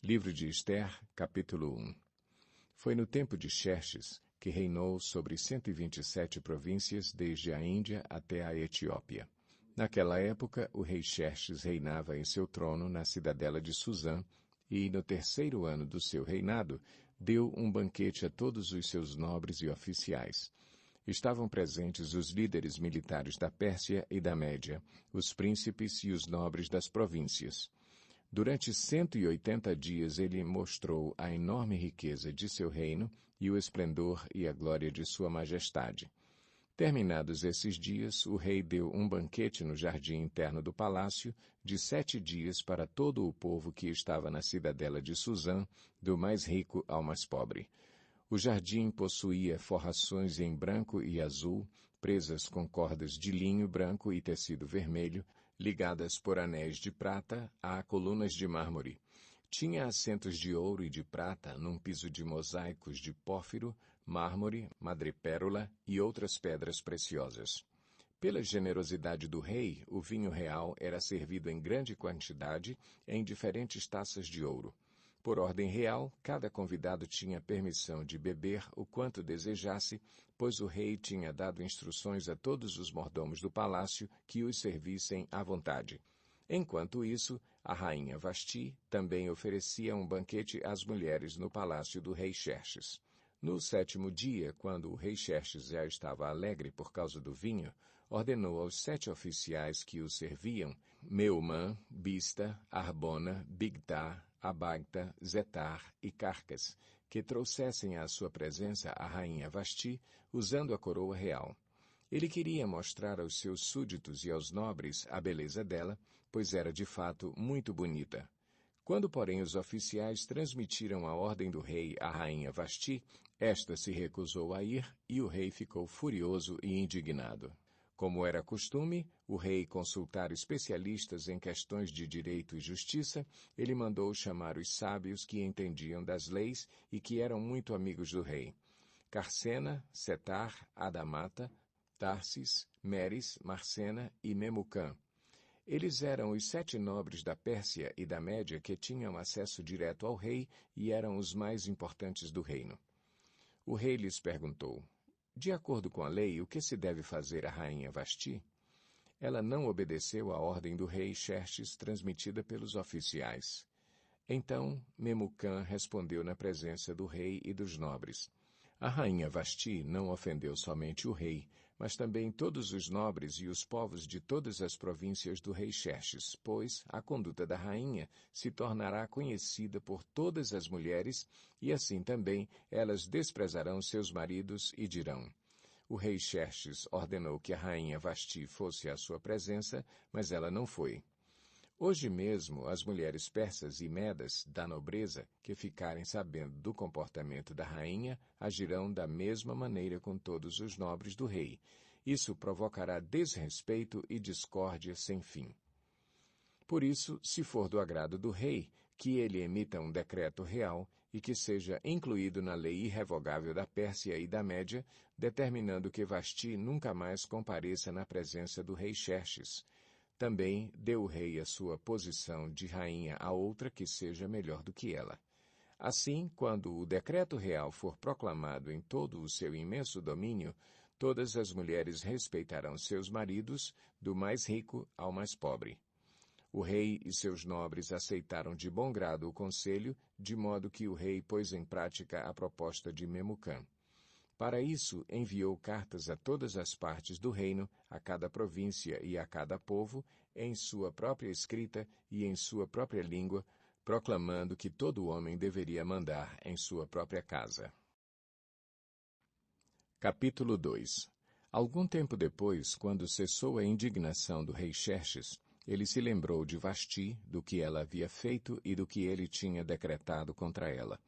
Livro de Ester, capítulo 1. Foi no tempo de Xerxes, que reinou sobre 127 províncias desde a Índia até a Etiópia. Naquela época, o rei Xerxes reinava em seu trono na cidadela de Suzã, e no 3º ano do seu reinado, deu um banquete a todos os seus nobres e oficiais. Estavam presentes os líderes militares da Pérsia e da Média, os príncipes e os nobres das províncias. Durante 180 dias ele mostrou a enorme riqueza de seu reino e o esplendor e a glória de sua majestade. Terminados esses dias, o rei deu um banquete no jardim interno do palácio de 7 dias para todo o povo que estava na cidadela de Suzã, do mais rico ao mais pobre. O jardim possuía forrações em branco e azul, presas com cordas de linho branco e tecido vermelho, ligadas por anéis de prata a colunas de mármore. Tinha assentos de ouro e de prata num piso de mosaicos de pórfiro, mármore, madrepérola e outras pedras preciosas. Pela generosidade do rei, o vinho real era servido em grande quantidade em diferentes taças de ouro. Por ordem real, cada convidado tinha permissão de beber o quanto desejasse, pois o rei tinha dado instruções a todos os mordomos do palácio que os servissem à vontade. Enquanto isso, a rainha Vasti também oferecia um banquete às mulheres no palácio do rei Xerxes. No 7º dia, quando o rei Xerxes já estava alegre por causa do vinho, ordenou aos 7 oficiais que o serviam, Meumã, Bista, Arbona, Bigtá, Abagta, Zetar e Carcas, que trouxessem à sua presença a rainha Vasti, usando a coroa real. Ele queria mostrar aos seus súditos e aos nobres a beleza dela, pois era de fato muito bonita. Quando, porém, os oficiais transmitiram a ordem do rei à rainha Vasti, esta se recusou a ir e o rei ficou furioso e indignado. Como era costume, o rei consultar especialistas em questões de direito e justiça, ele mandou chamar os sábios que entendiam das leis e que eram muito amigos do rei. Carcena, Setar, Adamata, Tarsis, Meres, Marcena e Memucã. Eles eram os 7 nobres da Pérsia e da Média que tinham acesso direto ao rei e eram os mais importantes do reino. O rei lhes perguntou: de acordo com a lei, o que se deve fazer à rainha Vasti? Ela não obedeceu à ordem do rei Xerxes transmitida pelos oficiais. Então Memucã respondeu na presença do rei e dos nobres: a rainha Vasti não ofendeu somente o rei, mas também todos os nobres e os povos de todas as províncias do rei Xerxes, pois a conduta da rainha se tornará conhecida por todas as mulheres, e assim também elas desprezarão seus maridos e dirão: o rei Xerxes ordenou que a rainha Vasti fosse à sua presença, mas ela não foi. Hoje mesmo, as mulheres persas e medas da nobreza que ficarem sabendo do comportamento da rainha agirão da mesma maneira com todos os nobres do rei. Isso provocará desrespeito e discórdia sem fim. Por isso, se for do agrado do rei, que ele emita um decreto real e que seja incluído na lei irrevogável da Pérsia e da Média, determinando que Vasti nunca mais compareça na presença do rei Xerxes. Também deu o rei a sua posição de rainha a outra que seja melhor do que ela. Assim, quando o decreto real for proclamado em todo o seu imenso domínio, todas as mulheres respeitarão seus maridos, do mais rico ao mais pobre. O rei e seus nobres aceitaram de bom grado o conselho, de modo que o rei pôs em prática a proposta de Memucã. Para isso, enviou cartas a todas as partes do reino, a cada província e a cada povo, em sua própria escrita e em sua própria língua, proclamando que todo homem deveria mandar em sua própria casa. Capítulo 2. Algum tempo depois, quando cessou a indignação do rei Xerxes, ele se lembrou de Vasti, do que ela havia feito e do que ele tinha decretado contra ela.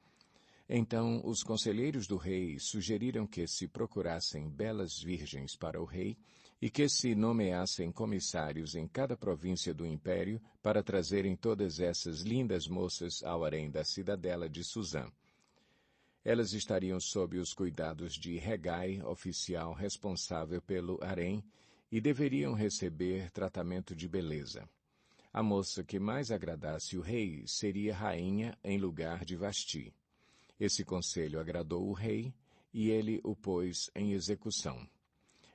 Então os conselheiros do rei sugeriram que se procurassem belas virgens para o rei e que se nomeassem comissários em cada província do império para trazerem todas essas lindas moças ao harém da cidadela de Suzã. Elas estariam sob os cuidados de Hegai, oficial responsável pelo harém, e deveriam receber tratamento de beleza. A moça que mais agradasse o rei seria rainha em lugar de Vasti. Esse conselho agradou o rei, e ele o pôs em execução.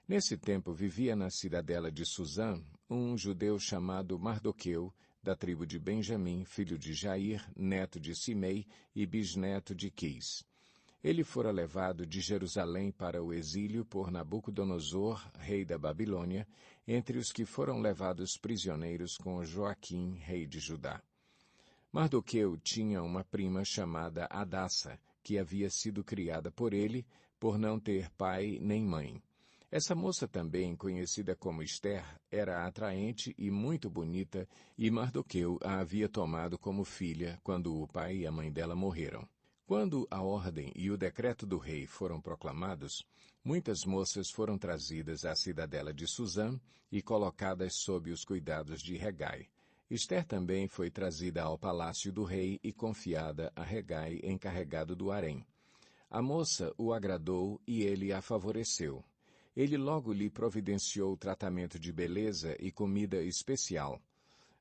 Nesse tempo vivia na cidadela de Susã um judeu chamado Mardoqueu, da tribo de Benjamim, filho de Jair, neto de Simei e bisneto de Quis. Ele fora levado de Jerusalém para o exílio por Nabucodonosor, rei da Babilônia, entre os que foram levados prisioneiros com Joaquim, rei de Judá. Mardoqueu tinha uma prima chamada Hadassa, que havia sido criada por ele, por não ter pai nem mãe. Essa moça também, conhecida como Ester, era atraente e muito bonita, e Mardoqueu a havia tomado como filha quando o pai e a mãe dela morreram. Quando a ordem e o decreto do rei foram proclamados, muitas moças foram trazidas à cidadela de Susã e colocadas sob os cuidados de Hegai. Ester também foi trazida ao palácio do rei e confiada a Hegai, encarregado do harém. A moça o agradou e ele a favoreceu. Ele logo lhe providenciou tratamento de beleza e comida especial.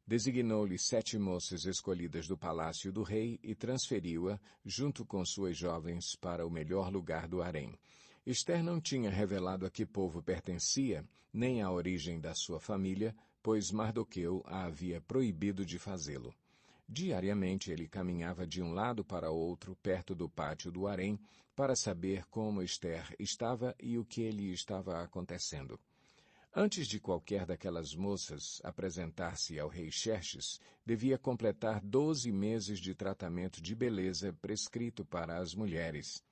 Designou-lhe 7 moças escolhidas do palácio do rei e transferiu-a, junto com suas jovens, para o melhor lugar do harém. Ester não tinha revelado a que povo pertencia, nem a origem da sua família, pois Mardoqueu a havia proibido de fazê-lo. Diariamente ele caminhava de um lado para outro, perto do pátio do harém, para saber como Ester estava e o que lhe estava acontecendo. Antes de qualquer daquelas moças apresentar-se ao rei Xerxes, devia completar 12 meses de tratamento de beleza prescrito para as mulheres.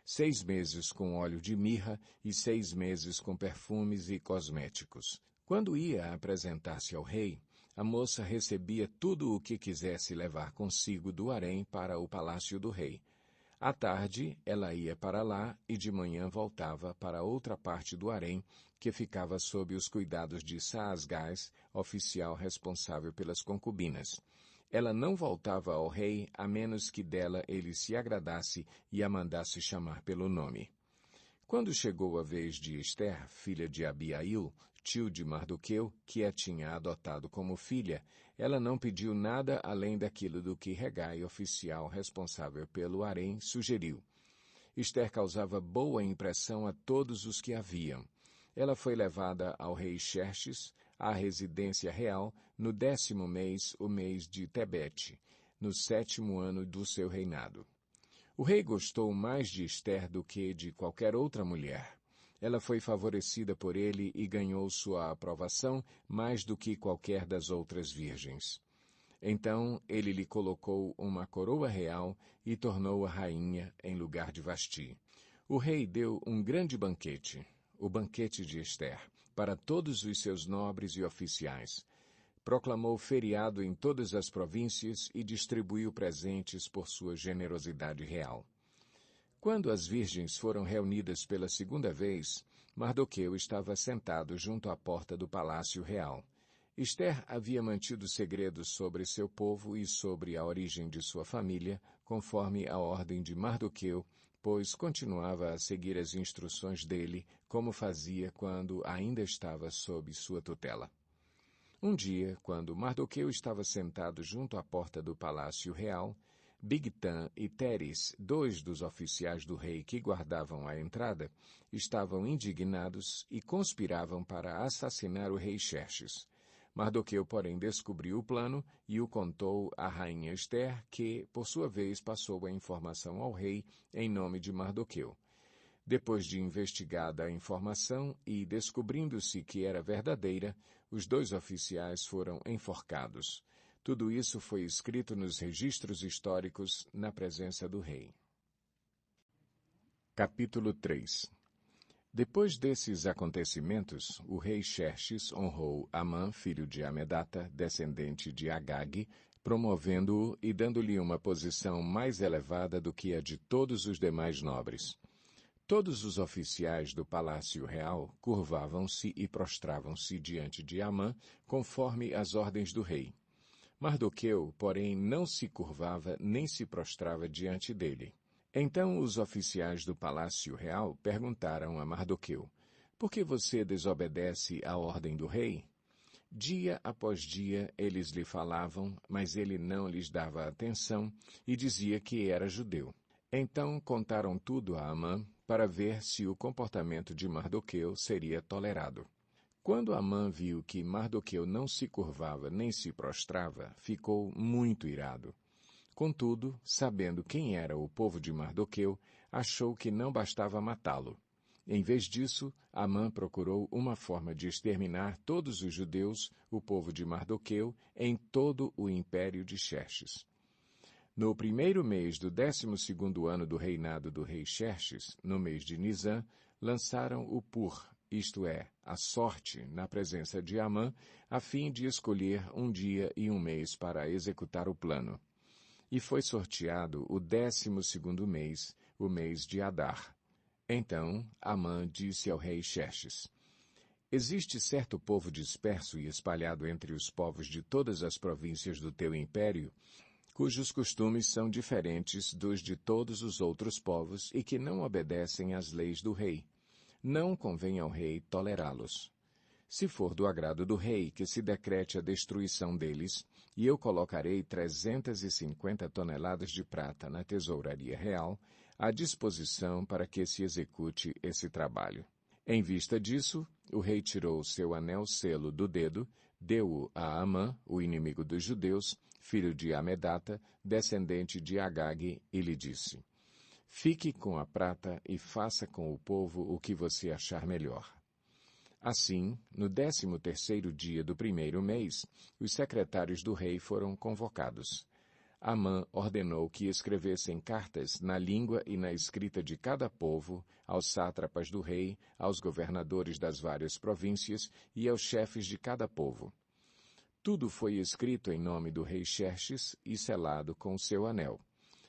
6 meses com óleo de mirra e 6 meses com perfumes e cosméticos. Quando ia apresentar-se ao rei, a moça recebia tudo o que quisesse levar consigo do harém para o palácio do rei. À tarde, ela ia para lá e de manhã voltava para outra parte do harém, que ficava sob os cuidados de Saasgás, oficial responsável pelas concubinas. Ela não voltava ao rei a menos que dela ele se agradasse e a mandasse chamar pelo nome. Quando chegou a vez de Ester, filha de Abiail, tio de Mardoqueu, que a tinha adotado como filha, ela não pediu nada além daquilo do que Hegai, oficial responsável pelo harém, sugeriu. Ester causava boa impressão a todos os que a viam. Ela foi levada ao rei Xerxes, à residência real, no 10º mês, o mês de Tebete, no 7º ano do seu reinado. O rei gostou mais de Ester do que de qualquer outra mulher. Ela foi favorecida por ele e ganhou sua aprovação mais do que qualquer das outras virgens. Então ele lhe colocou uma coroa real e tornou-a rainha em lugar de Vasti. O rei deu um grande banquete, o banquete de Ester, para todos os seus nobres e oficiais. Proclamou feriado em todas as províncias e distribuiu presentes por sua generosidade real. Quando as virgens foram reunidas pela segunda vez, Mardoqueu estava sentado junto à porta do palácio real. Ester havia mantido segredos sobre seu povo e sobre a origem de sua família, conforme a ordem de Mardoqueu, pois continuava a seguir as instruções dele, como fazia quando ainda estava sob sua tutela. Um dia, quando Mardoqueu estava sentado junto à porta do palácio real, Bigtan e Teres, 2 dos oficiais do rei que guardavam a entrada, estavam indignados e conspiravam para assassinar o rei Xerxes. Mardoqueu, porém, descobriu o plano e o contou à rainha Ester, que, por sua vez, passou a informação ao rei em nome de Mardoqueu. Depois de investigada a informação e descobrindo-se que era verdadeira, os 2 oficiais foram enforcados. Tudo isso foi escrito nos registros históricos na presença do rei. Capítulo 3. Depois desses acontecimentos, o rei Xerxes honrou Amã, filho de Amedata, descendente de Agag, promovendo-o e dando-lhe uma posição mais elevada do que a de todos os demais nobres. Todos os oficiais do palácio real curvavam-se e prostravam-se diante de Amã, conforme as ordens do rei. Mardoqueu, porém, não se curvava nem se prostrava diante dele. Então os oficiais do palácio real perguntaram a Mardoqueu: "Por que você desobedece à ordem do rei?" Dia após dia eles lhe falavam, mas ele não lhes dava atenção e dizia que era judeu. Então contaram tudo a Amã para ver se o comportamento de Mardoqueu seria tolerado. Quando Amã viu que Mardoqueu não se curvava nem se prostrava, ficou muito irado. Contudo, sabendo quem era o povo de Mardoqueu, achou que não bastava matá-lo. Em vez disso, Amã procurou uma forma de exterminar todos os judeus, o povo de Mardoqueu, em todo o império de Xerxes. No primeiro mês do 12º ano do reinado do rei Xerxes, no mês de Nisã, lançaram o pur, isto é, a sorte, na presença de Amã, a fim de escolher um dia e um mês para executar o plano. E foi sorteado o 12º mês, o mês de Adar. Então Amã disse ao rei Xerxes: Existe certo povo disperso e espalhado entre os povos de todas as províncias do teu império, cujos costumes são diferentes dos de todos os outros povos e que não obedecem às leis do rei. Não convém ao rei tolerá-los. Se for do agrado do rei que se decrete a destruição deles, e eu colocarei 350 toneladas de prata na tesouraria real, à disposição para que se execute esse trabalho. Em vista disso, o rei tirou seu anel-selo do dedo, deu-o a Amã, o inimigo dos judeus, filho de Amedata, descendente de Agag, e lhe disse: Fique com a prata e faça com o povo o que você achar melhor. Assim, no 13º dia do primeiro mês, os secretários do rei foram convocados. Amã ordenou que escrevessem cartas na língua e na escrita de cada povo, aos sátrapas do rei, aos governadores das várias províncias e aos chefes de cada povo. Tudo foi escrito em nome do rei Xerxes e selado com seu anel.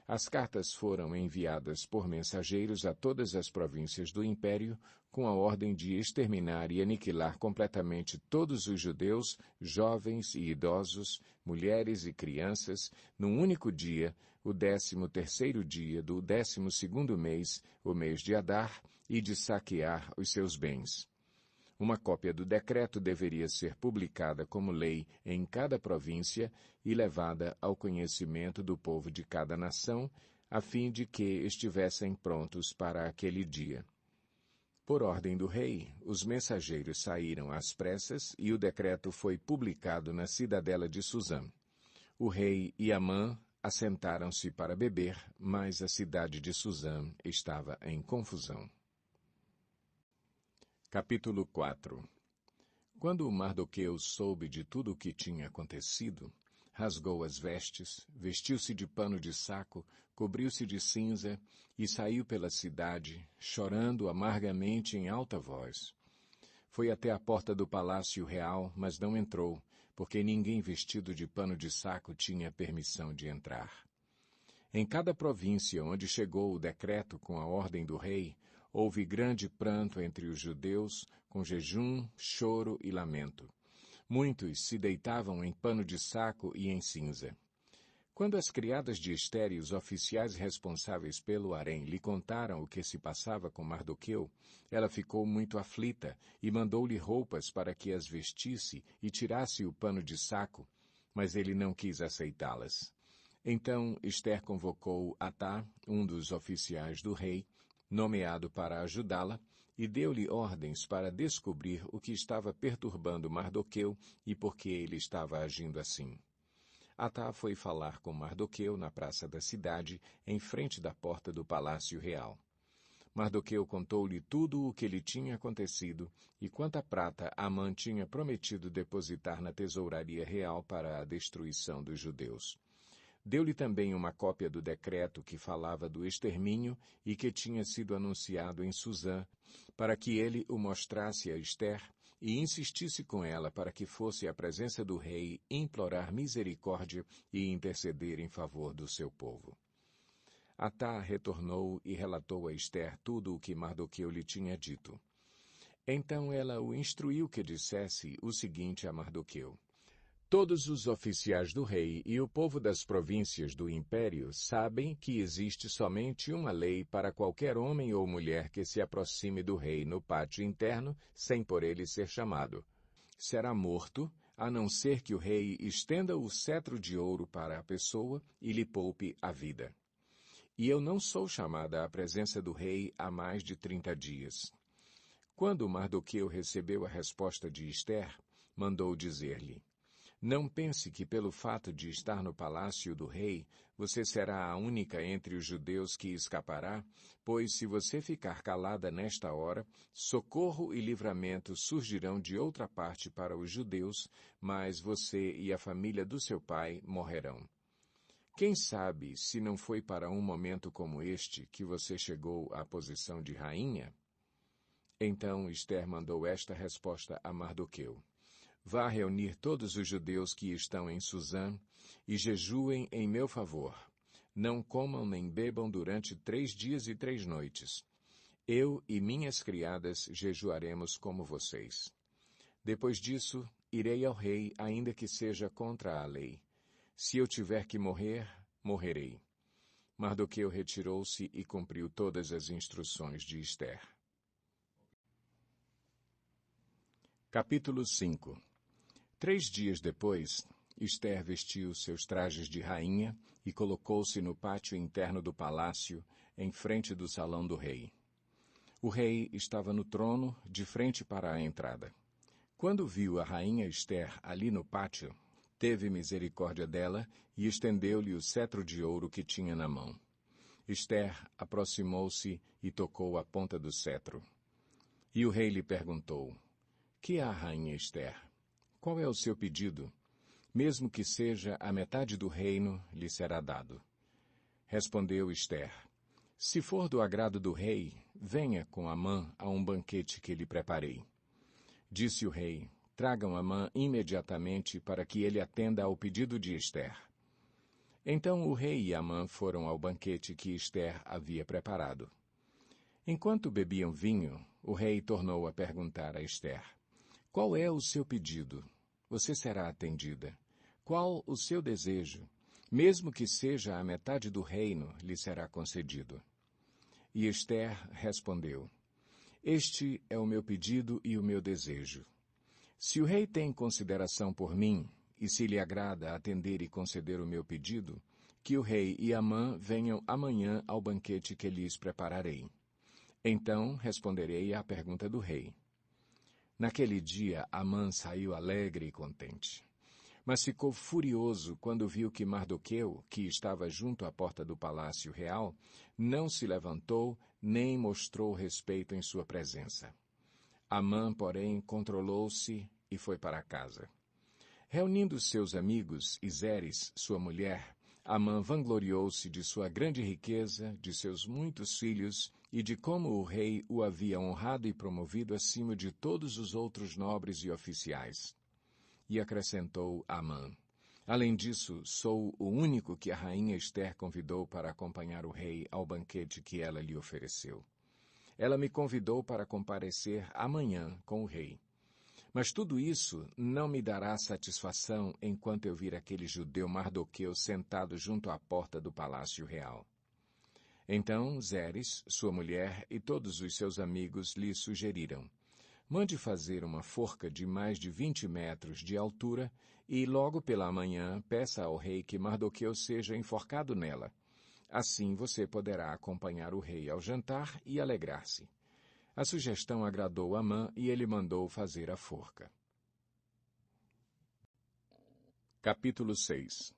As cartas foram enviadas por mensageiros a todas as províncias do império, com a ordem de exterminar e aniquilar completamente todos os judeus, jovens e idosos, mulheres e crianças, num único dia, o 13º dia do 12º mês, o mês de Adar, e de saquear os seus bens. Uma cópia do decreto deveria ser publicada como lei em cada província e levada ao conhecimento do povo de cada nação, a fim de que estivessem prontos para aquele dia. Por ordem do rei, os mensageiros saíram às pressas e o decreto foi publicado na cidadela de Suzã. O rei e Amã assentaram-se para beber, mas a cidade de Suzã estava em confusão. Capítulo 4. Quando Mardoqueu soube de tudo o que tinha acontecido, rasgou as vestes, vestiu-se de pano de saco, cobriu-se de cinza e saiu pela cidade, chorando amargamente em alta voz. Foi até a porta do palácio real, mas não entrou, porque ninguém vestido de pano de saco tinha permissão de entrar. Em cada província onde chegou o decreto com a ordem do rei, houve grande pranto entre os judeus, com jejum, choro e lamento. Muitos se deitavam em pano de saco e em cinza. Quando as criadas de Ester e os oficiais responsáveis pelo harém lhe contaram o que se passava com Mardoqueu, ela ficou muito aflita e mandou-lhe roupas para que as vestisse e tirasse o pano de saco, mas ele não quis aceitá-las. Então Ester convocou Atá, um dos oficiais do rei, nomeado para ajudá-la, e deu-lhe ordens para descobrir o que estava perturbando Mardoqueu e por que ele estava agindo assim. Atá foi falar com Mardoqueu na praça da cidade, em frente da porta do palácio real. Mardoqueu contou-lhe tudo o que lhe tinha acontecido e quanta prata Amã tinha prometido depositar na tesouraria real para a destruição dos judeus. Deu-lhe também uma cópia do decreto que falava do extermínio e que tinha sido anunciado em Suzã, para que ele o mostrasse a Ester e insistisse com ela para que fosse à presença do rei implorar misericórdia e interceder em favor do seu povo. Atá retornou e relatou a Ester tudo o que Mardoqueu lhe tinha dito. Então ela o instruiu que dissesse o seguinte a Mardoqueu: Todos os oficiais do rei e o povo das províncias do império sabem que existe somente uma lei para qualquer homem ou mulher que se aproxime do rei no pátio interno sem por ele ser chamado. Será morto, a não ser que o rei estenda o cetro de ouro para a pessoa e lhe poupe a vida. E eu não sou chamada à presença do rei há mais de 30 dias. Quando Mardoqueu recebeu a resposta de Ester, mandou dizer-lhe: Não pense que pelo fato de estar no palácio do rei, você será a única entre os judeus que escapará, pois se você ficar calada nesta hora, socorro e livramento surgirão de outra parte para os judeus, mas você e a família do seu pai morrerão. Quem sabe se não foi para um momento como este que você chegou à posição de rainha? Então Ester mandou esta resposta a Mardoqueu: Vá reunir todos os judeus que estão em Suzã e jejuem em meu favor. Não comam nem bebam durante 3 dias e 3 noites. Eu e minhas criadas jejuaremos como vocês. Depois disso, irei ao rei, ainda que seja contra a lei. Se eu tiver que morrer, morrerei. Mardoqueu retirou-se e cumpriu todas as instruções de Ester. Capítulo 5. 3 dias depois, Ester vestiu seus trajes de rainha e colocou-se no pátio interno do palácio, em frente do salão do rei. O rei estava no trono, de frente para a entrada. Quando viu a rainha Ester ali no pátio, teve misericórdia dela e estendeu-lhe o cetro de ouro que tinha na mão. Ester aproximou-se e tocou a ponta do cetro. E o rei lhe perguntou: Que há, rainha Ester? Qual é o seu pedido? Mesmo que seja a metade do reino, lhe será dado. Respondeu Ester: Se for do agrado do rei, venha com Amã a um banquete que lhe preparei. Disse o rei: Tragam Amã imediatamente para que ele atenda ao pedido de Ester. Então o rei e Amã foram ao banquete que Ester havia preparado. Enquanto bebiam vinho, o rei tornou a perguntar a Ester: Qual é o seu pedido? Você será atendida. Qual o seu desejo? Mesmo que seja a metade do reino, lhe será concedido. E Ester respondeu: Este é o meu pedido e o meu desejo. Se o rei tem consideração por mim, e se lhe agrada atender e conceder o meu pedido, que o rei e Amã venham amanhã ao banquete que lhes prepararei. Então responderei à pergunta do rei. Naquele dia, Amã saiu alegre e contente. Mas ficou furioso quando viu que Mardoqueu, que estava junto à porta do palácio real, não se levantou nem mostrou respeito em sua presença. Amã, porém, controlou-se e foi para casa. Reunindo seus amigos e Zeres, sua mulher, Amã vangloriou-se de sua grande riqueza, de seus muitos filhos e de como o rei o havia honrado e promovido acima de todos os outros nobres e oficiais. E acrescentou Amã: Além disso, sou o único que a rainha Ester convidou para acompanhar o rei ao banquete que ela lhe ofereceu. Ela me convidou para comparecer amanhã com o rei. Mas tudo isso não me dará satisfação enquanto eu vir aquele judeu Mardoqueu sentado junto à porta do palácio real. Então Zeres, sua mulher e todos os seus amigos lhe sugeriram: Mande fazer uma forca de mais de 20 metros de altura e logo pela manhã peça ao rei que Mardoqueu seja enforcado nela. Assim você poderá acompanhar o rei ao jantar e alegrar-se. A sugestão agradou Amã e ele mandou fazer a forca. Capítulo 6.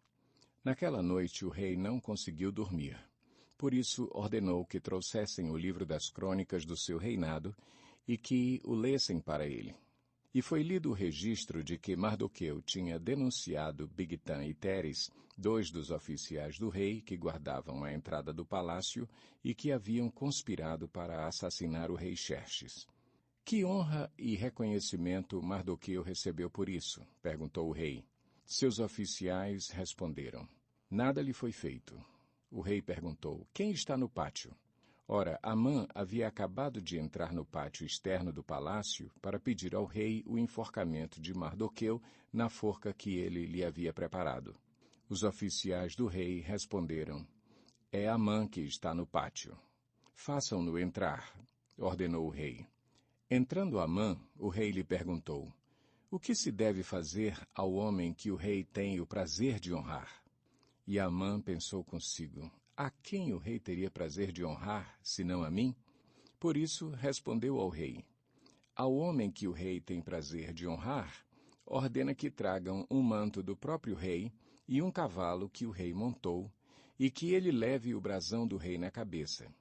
Naquela noite o rei não conseguiu dormir. Por isso ordenou que trouxessem o livro das crônicas do seu reinado e que o lessem para ele. E foi lido o registro de que Mardoqueu tinha denunciado Bigtã e Teres, 2 dos oficiais do rei que guardavam a entrada do palácio e que haviam conspirado para assassinar o rei Xerxes. Que honra e reconhecimento Mardoqueu recebeu por isso? Perguntou o rei. Seus oficiais responderam: Nada lhe foi feito. O rei perguntou: Quem está no pátio? Ora, Amã havia acabado de entrar no pátio externo do palácio para pedir ao rei o enforcamento de Mardoqueu na forca que ele lhe havia preparado. Os oficiais do rei responderam: É Amã que está no pátio. Façam-no entrar, ordenou o rei. Entrando Amã, o rei lhe perguntou: O que se deve fazer ao homem que o rei tem o prazer de honrar? E Amã pensou consigo, a quem o rei teria prazer de honrar, senão a mim? Por isso respondeu ao rei, ao homem que o rei tem prazer de honrar, ordena que tragam um manto do próprio rei e um cavalo que o rei montou, e que ele leve o brasão do rei na cabeça.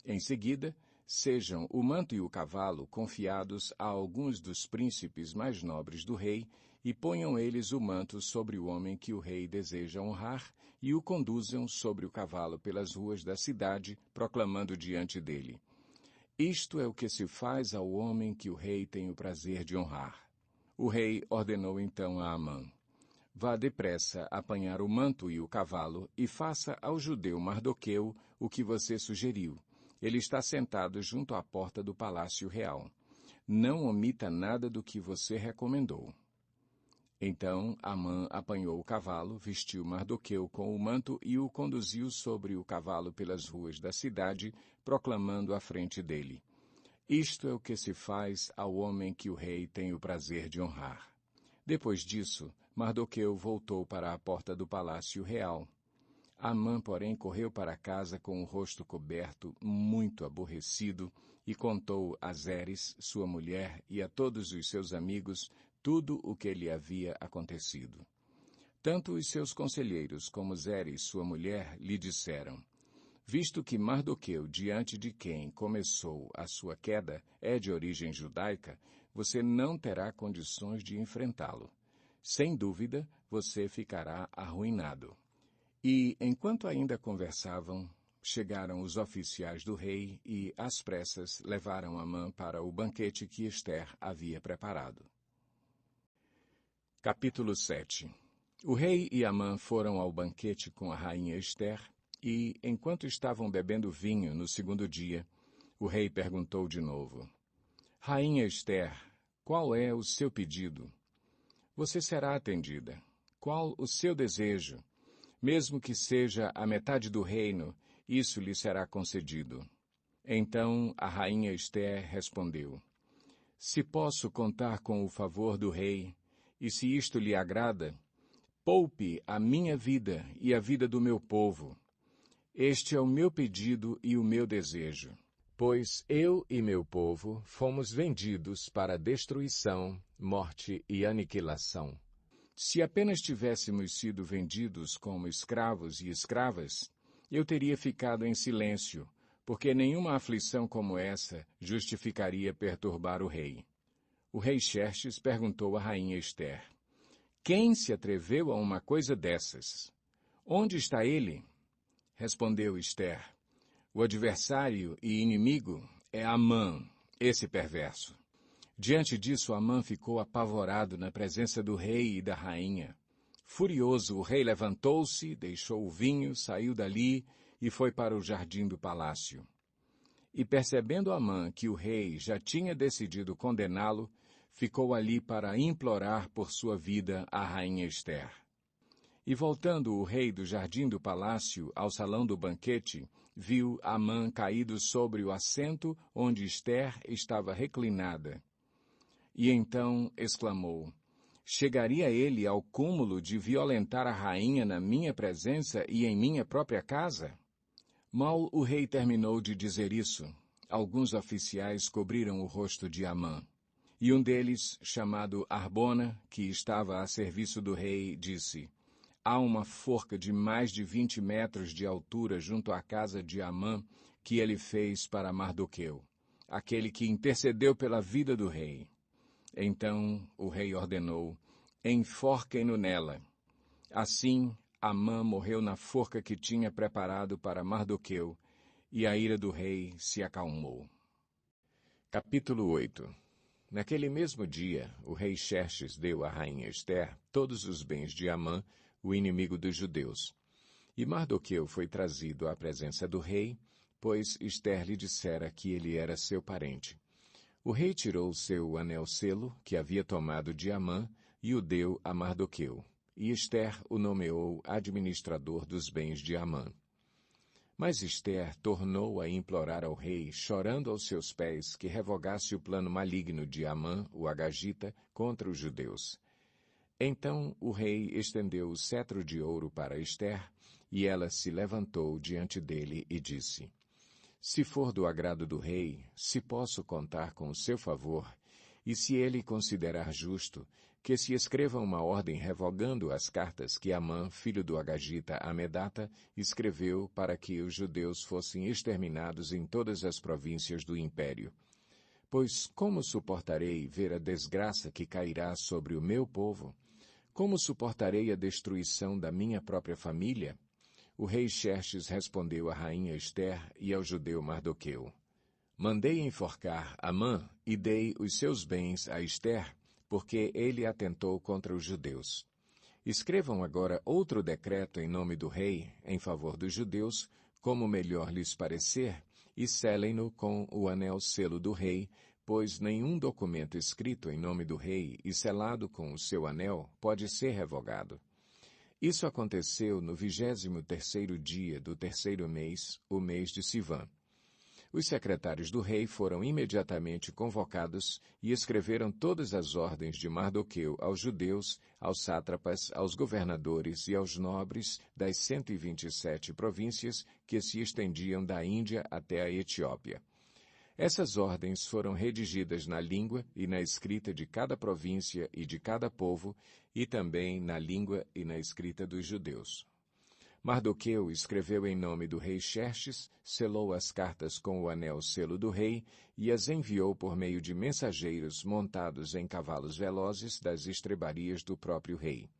Em seguida, sejam o manto e o cavalo confiados a alguns dos príncipes mais nobres do rei, e ponham eles o manto sobre o homem que o rei deseja honrar, e o conduzam sobre o cavalo pelas ruas da cidade, proclamando diante dele: Isto é o que se faz ao homem que o rei tem o prazer de honrar. O rei ordenou então a Amã: Vá depressa apanhar o manto e o cavalo, e faça ao judeu Mardoqueu o que você sugeriu. Ele está sentado junto à porta do palácio real. Não omita nada do que você recomendou. Então Amã apanhou o cavalo, vestiu Mardoqueu com o manto e o conduziu sobre o cavalo pelas ruas da cidade, proclamando à frente dele: Isto é o que se faz ao homem que o rei tem o prazer de honrar. Depois disso, Mardoqueu voltou para a porta do palácio real. Amã, porém, correu para casa com o rosto coberto, muito aborrecido, e contou a Zeres, sua mulher, e a todos os seus amigos tudo o que lhe havia acontecido. Tanto os seus conselheiros como Zeres, sua mulher, lhe disseram: Visto que Mardoqueu, diante de quem começou a sua queda, é de origem judaica, você não terá condições de enfrentá-lo. Sem dúvida, você ficará arruinado. E, enquanto ainda conversavam, chegaram os oficiais do rei e, às pressas, levaram Amã para o banquete que Ester havia preparado. Capítulo 7. O rei e Amã foram ao banquete com a rainha Ester, e, enquanto estavam bebendo vinho no segundo dia, o rei perguntou de novo: Rainha Ester, qual é o seu pedido? Você será atendida. Qual o seu desejo? Mesmo que seja a metade do reino, isso lhe será concedido. Então a rainha Ester respondeu: Se posso contar com o favor do rei, e se isto lhe agrada, poupe a minha vida e a vida do meu povo. Este é o meu pedido e o meu desejo. Pois eu e meu povo fomos vendidos para destruição, morte e aniquilação. Se apenas tivéssemos sido vendidos como escravos e escravas, eu teria ficado em silêncio, porque nenhuma aflição como essa justificaria perturbar o rei. O rei Xerxes perguntou à rainha Ester: Quem se atreveu a uma coisa dessas? Onde está ele? Respondeu Ester: O adversário e inimigo é Amã, esse perverso. Diante disso, Amã ficou apavorado na presença do rei e da rainha. Furioso, o rei levantou-se, deixou o vinho, saiu dali e foi para o jardim do palácio. E percebendo Amã que o rei já tinha decidido condená-lo, ficou ali para implorar por sua vida a rainha Ester. E voltando o rei do jardim do palácio ao salão do banquete, viu Amã caído sobre o assento onde Ester estava reclinada. E então exclamou: Chegaria ele ao cúmulo de violentar a rainha na minha presença e em minha própria casa? Mal o rei terminou de dizer isso, alguns oficiais cobriram o rosto de Amã. E um deles, chamado Arbona, que estava a serviço do rei, disse: Há uma forca de mais de 20 metros de altura junto à casa de Amã que ele fez para Mardoqueu, aquele que intercedeu pela vida do rei. Então o rei ordenou: enforquem-no nela. Assim, Amã morreu na forca que tinha preparado para Mardoqueu, e a ira do rei se acalmou. Capítulo 8. Naquele mesmo dia, o rei Xerxes deu à rainha Ester todos os bens de Amã, o inimigo dos judeus. E Mardoqueu foi trazido à presença do rei, pois Ester lhe dissera que ele era seu parente. O rei tirou seu anel-selo, que havia tomado de Amã, e o deu a Mardoqueu, e Ester o nomeou administrador dos bens de Amã. Mas Ester tornou a implorar ao rei, chorando aos seus pés, que revogasse o plano maligno de Amã, o agagita, contra os judeus. Então o rei estendeu o cetro de ouro para Ester, e ela se levantou diante dele e disse: Se for do agrado do rei, se posso contar com o seu favor, e se ele considerar justo, que se escreva uma ordem revogando as cartas que Amã, filho do agagita Amedata, escreveu para que os judeus fossem exterminados em todas as províncias do império. Pois como suportarei ver a desgraça que cairá sobre o meu povo? Como suportarei a destruição da minha própria família? O rei Xerxes respondeu à rainha Ester e ao judeu Mardoqueu: Mandei enforcar Amã e dei os seus bens a Ester, porque ele atentou contra os judeus. Escrevam agora outro decreto em nome do rei, em favor dos judeus, como melhor lhes parecer, e selem-no com o anel-selo do rei, pois nenhum documento escrito em nome do rei e selado com o seu anel pode ser revogado. Isso aconteceu no 23º dia do terceiro mês, o mês de Sivã. Os secretários do rei foram imediatamente convocados e escreveram todas as ordens de Mardoqueu aos judeus, aos sátrapas, aos governadores e aos nobres das 127 províncias que se estendiam da Índia até a Etiópia. Essas ordens foram redigidas na língua e na escrita de cada província e de cada povo, e também na língua e na escrita dos judeus. Mardoqueu escreveu em nome do rei Xerxes, selou as cartas com o anel-selo do rei e as enviou por meio de mensageiros montados em cavalos velozes das estrebarias do próprio rei.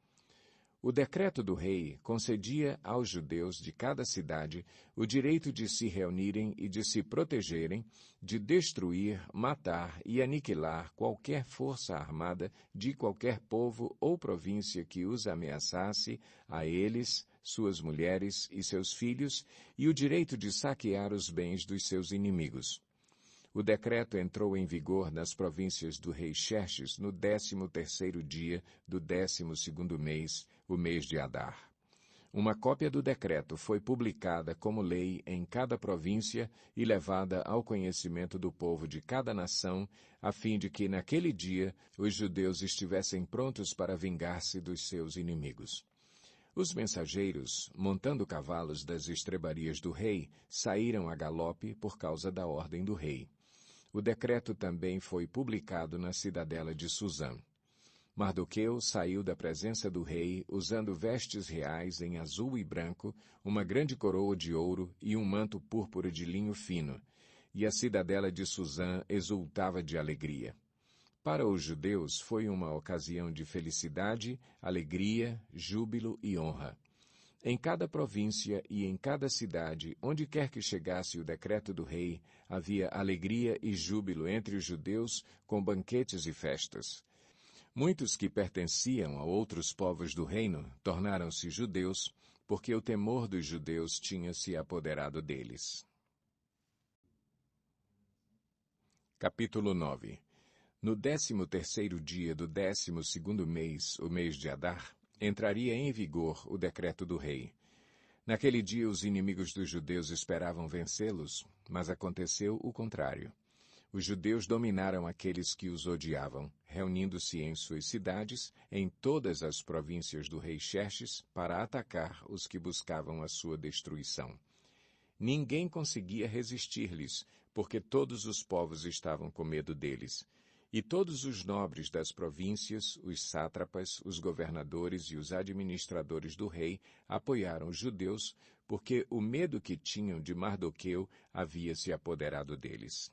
O decreto do rei concedia aos judeus de cada cidade o direito de se reunirem e de se protegerem, de destruir, matar e aniquilar qualquer força armada de qualquer povo ou província que os ameaçasse, a eles, suas mulheres e seus filhos, e o direito de saquear os bens dos seus inimigos. O decreto entrou em vigor nas províncias do rei Xerxes no 13º dia do 12º mês, o mês de Adar. Uma cópia do decreto foi publicada como lei em cada província e levada ao conhecimento do povo de cada nação, a fim de que naquele dia os judeus estivessem prontos para vingar-se dos seus inimigos. Os mensageiros, montando cavalos das estrebarias do rei, saíram a galope por causa da ordem do rei. O decreto também foi publicado na cidadela de Suzã. Mardoqueu saiu da presença do rei usando vestes reais em azul e branco, uma grande coroa de ouro e um manto púrpura de linho fino, e a cidadela de Suzã exultava de alegria. Para os judeus foi uma ocasião de felicidade, alegria, júbilo e honra. Em cada província e em cada cidade, onde quer que chegasse o decreto do rei, havia alegria e júbilo entre os judeus, com banquetes e festas. Muitos que pertenciam a outros povos do reino tornaram-se judeus, porque o temor dos judeus tinha se apoderado deles. Capítulo 9. No 13º dia do 12º mês, o mês de Adar, entraria em vigor o decreto do rei. Naquele dia os inimigos dos judeus esperavam vencê-los, mas aconteceu o contrário. Os judeus dominaram aqueles que os odiavam, reunindo-se em suas cidades, em todas as províncias do rei Xerxes, para atacar os que buscavam a sua destruição. Ninguém conseguia resistir-lhes, porque todos os povos estavam com medo deles. E todos os nobres das províncias, os sátrapas, os governadores e os administradores do rei apoiaram os judeus, porque o medo que tinham de Mardoqueu havia se apoderado deles.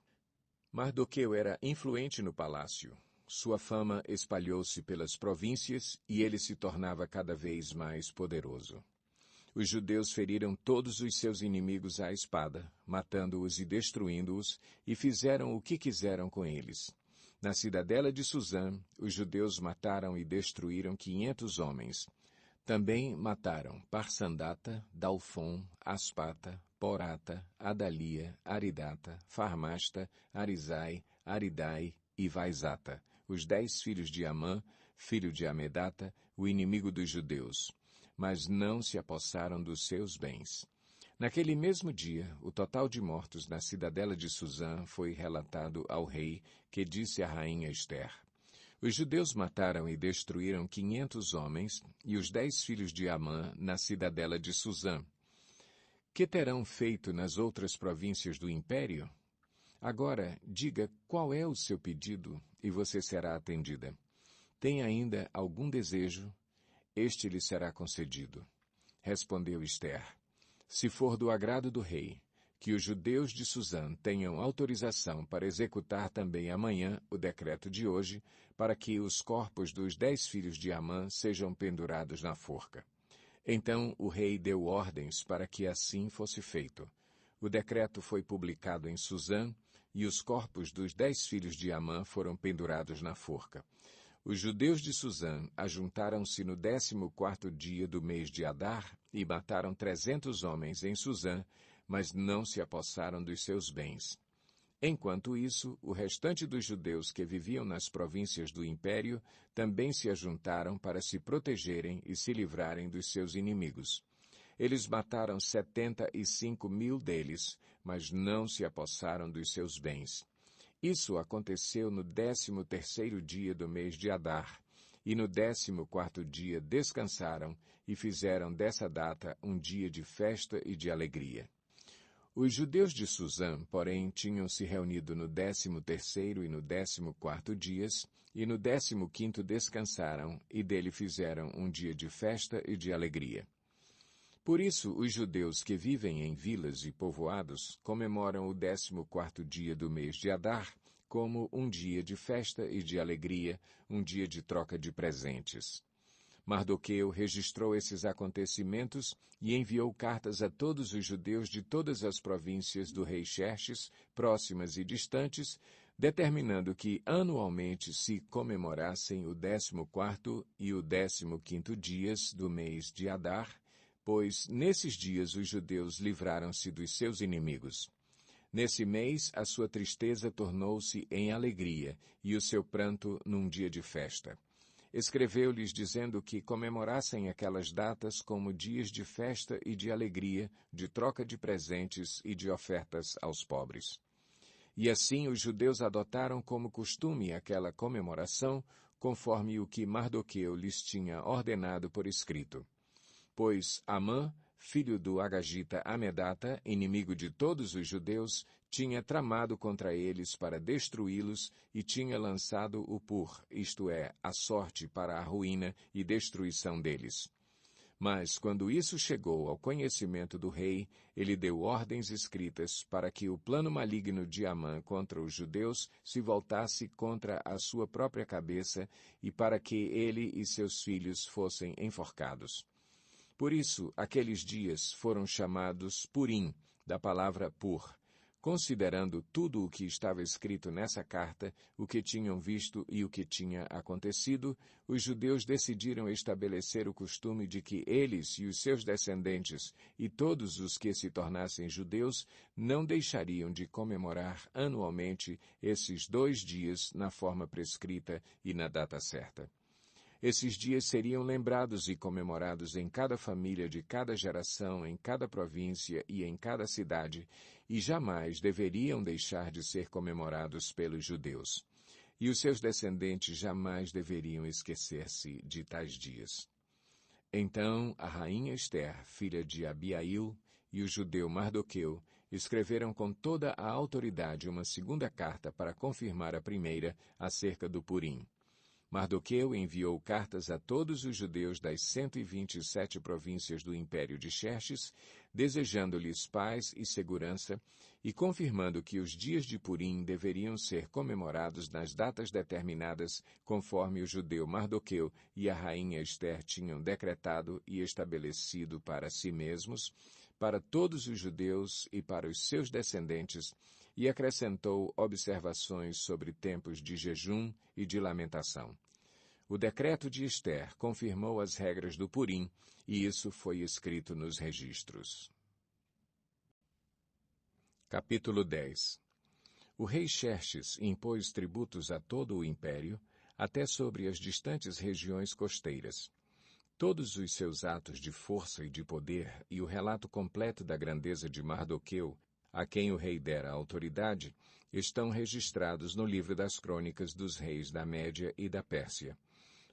Mardoqueu era influente no palácio. Sua fama espalhou-se pelas províncias e ele se tornava cada vez mais poderoso. Os judeus feriram todos os seus inimigos à espada, matando-os e destruindo-os, e fizeram o que quiseram com eles. Na cidadela de Suzã, os judeus mataram e destruíram 500 homens. Também mataram Parsandata, Dalfon, Aspata, Porata, Adalia, Aridata, Farmasta, Arizai, Aridai e Vaizata, os 10 filhos de Amã, filho de Amedata, o inimigo dos judeus. Mas não se apossaram dos seus bens. Naquele mesmo dia, o total de mortos na cidadela de Suzã foi relatado ao rei, que disse à rainha Ester: Os judeus mataram e destruíram 500 homens e os 10 filhos de Amã na cidadela de Suzã. Que terão feito nas outras províncias do império? Agora, diga qual é o seu pedido, e você será atendida. Tem ainda algum desejo? Este lhe será concedido. Respondeu Ester: Se for do agrado do rei, que os judeus de Suzã tenham autorização para executar também amanhã o decreto de hoje, para que os corpos dos 10 filhos de Amã sejam pendurados na forca. Então o rei deu ordens para que assim fosse feito. O decreto foi publicado em Suzã, e os corpos dos 10 filhos de Amã foram pendurados na forca. Os judeus de Suzã ajuntaram-se no 14º dia do mês de Adar e mataram 300 homens em Suzã, mas não se apossaram dos seus bens. Enquanto isso, o restante dos judeus que viviam nas províncias do império também se ajuntaram para se protegerem e se livrarem dos seus inimigos. Eles mataram 75.000 deles, mas não se apossaram dos seus bens. Isso aconteceu no 13º dia do mês de Adar, e no 14º dia descansaram e fizeram dessa data um dia de festa e de alegria. Os judeus de Suzã, porém, tinham se reunido no 13º e no 14º dias, e no 15º descansaram, e dele fizeram um dia de festa e de alegria. Por isso, os judeus que vivem em vilas e povoados comemoram o 14º dia do mês de Adar como um dia de festa e de alegria, um dia de troca de presentes. Mardoqueu registrou esses acontecimentos e enviou cartas a todos os judeus de todas as províncias do rei Xerxes, próximas e distantes, determinando que anualmente se comemorassem o 14º e o 15º dias do mês de Adar, pois nesses dias os judeus livraram-se dos seus inimigos. Nesse mês, a sua tristeza tornou-se em alegria, e o seu pranto num dia de festa. Escreveu-lhes dizendo que comemorassem aquelas datas como dias de festa e de alegria, de troca de presentes e de ofertas aos pobres. E assim os judeus adotaram como costume aquela comemoração, conforme o que Mardoqueu lhes tinha ordenado por escrito. Pois Amã, filho do Agagita Amedata, inimigo de todos os judeus, tinha tramado contra eles para destruí-los e tinha lançado o pur, isto é, a sorte para a ruína e destruição deles. Mas, quando isso chegou ao conhecimento do rei, ele deu ordens escritas para que o plano maligno de Amã contra os judeus se voltasse contra a sua própria cabeça e para que ele e seus filhos fossem enforcados. Por isso, aqueles dias foram chamados Purim, da palavra pur, considerando tudo o que estava escrito nessa carta, o que tinham visto e o que tinha acontecido, os judeus decidiram estabelecer o costume de que eles e os seus descendentes e todos os que se tornassem judeus não deixariam de comemorar anualmente esses 2 dias na forma prescrita e na data certa. Esses dias seriam lembrados e comemorados em cada família de cada geração, em cada província e em cada cidade, e jamais deveriam deixar de ser comemorados pelos judeus. E os seus descendentes jamais deveriam esquecer-se de tais dias. Então a rainha Ester, filha de Abiail, e o judeu Mardoqueu escreveram com toda a autoridade uma segunda carta para confirmar a primeira acerca do Purim. Mardoqueu enviou cartas a todos os judeus das 127 províncias do Império de Xerxes, desejando-lhes paz e segurança, e confirmando que os dias de Purim deveriam ser comemorados nas datas determinadas, conforme o judeu Mardoqueu e a rainha Ester tinham decretado e estabelecido para si mesmos, para todos os judeus e para os seus descendentes, e acrescentou observações sobre tempos de jejum e de lamentação. O decreto de Ester confirmou as regras do Purim, e isso foi escrito nos registros. Capítulo 10. O rei Xerxes impôs tributos a todo o império, até sobre as distantes regiões costeiras. Todos os seus atos de força e de poder e o relato completo da grandeza de Mardoqueu, a quem o rei dera autoridade, estão registrados no livro das crônicas dos reis da Média e da Pérsia.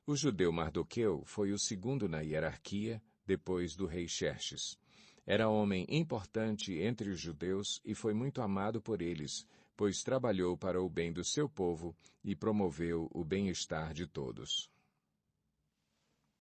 O judeu Mardoqueu foi o segundo na hierarquia, depois do rei Xerxes. Era homem importante entre os judeus e foi muito amado por eles, pois trabalhou para o bem do seu povo e promoveu o bem-estar de todos.